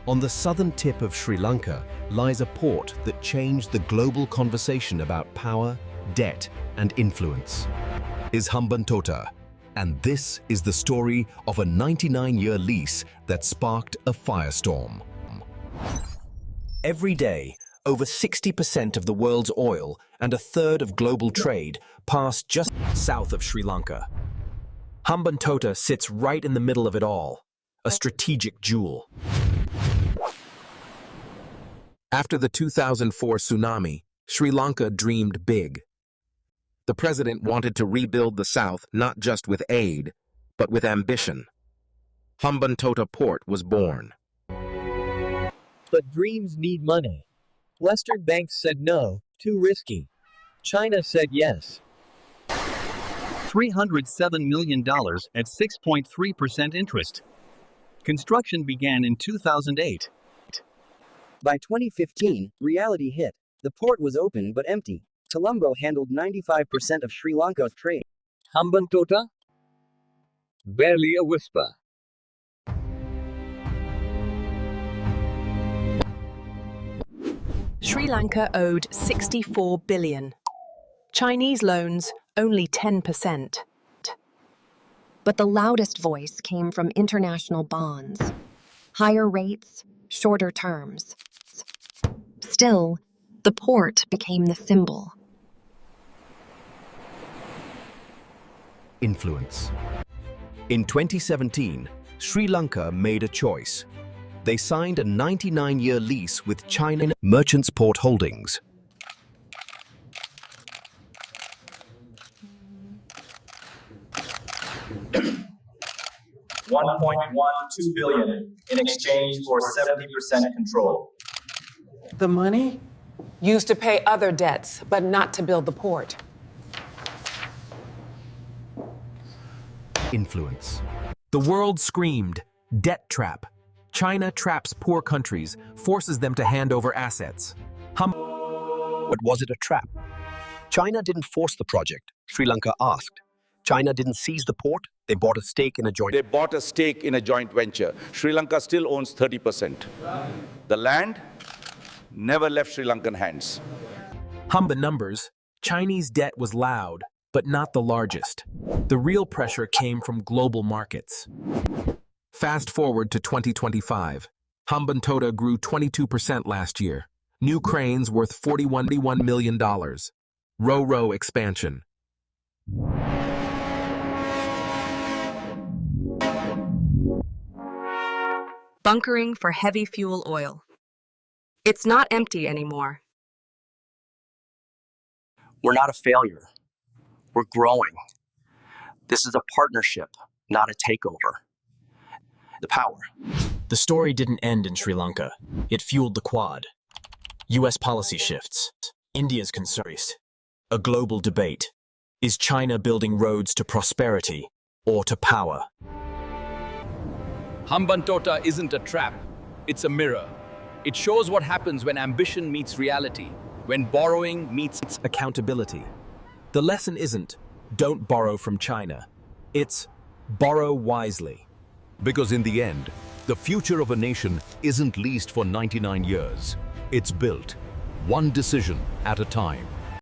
On the southern tip of Sri Lanka lies a port that changed the global conversation about power, debt, and influence. Is Hambantota, and this is the story of a 99-year lease that sparked a firestorm. Every day, over 60% of the world's oil and a third of global trade pass just south of Sri Lanka. Hambantota sits right in the middle of it all, a strategic jewel. After the 2004 tsunami, Sri Lanka dreamed big. The president wanted to rebuild the South not just with aid, but with ambition. Hambantota Port was born. But dreams need money. Western banks said no, too risky. China said yes. $307 million at 6.3% interest. Construction began in 2008. By 2015, reality hit. The port was open but empty. Colombo handled 95% of Sri Lanka's trade. Hambantota? Barely a whisper. Sri Lanka owed $64 billion. Chinese loans, only 10%. But the loudest voice came from international bonds. Higher rates, shorter terms. Still, the port became the symbol. Influence. In 2017, Sri Lanka made a choice. They signed a 99-year lease with China Merchants Port Holdings. $1.12 billion in exchange for 70% control. The money? Used to pay other debts, but not to build the port. Influence. The world screamed, debt trap. China traps poor countries, forces them to hand over assets. But was it a trap? China didn't force the project, Sri Lanka asked. China didn't seize the port, they bought a stake in a joint. They bought a stake in a joint venture. Sri Lanka still owns 30%. The land never left Sri Lankan hands. The numbers, Chinese debt was loud, but not the largest. The real pressure came from global markets. Fast forward to 2025. Hambantota grew 22% last year. New cranes worth $41 million. Ro-ro expansion. Bunkering for heavy fuel oil. It's not empty anymore. We're not a failure. We're growing. This is a partnership, not a takeover. The power. The story didn't end in Sri Lanka. It fueled the Quad. US policy shifts. India's concerns. A global debate. Is China building roads to prosperity or to power? Hambantota isn't a trap. It's a mirror. It shows what happens when ambition meets reality, when borrowing meets accountability. The lesson isn't, don't borrow from China. It's, borrow wisely. Because in the end, the future of a nation isn't leased for 99 years. It's built, one decision at a time.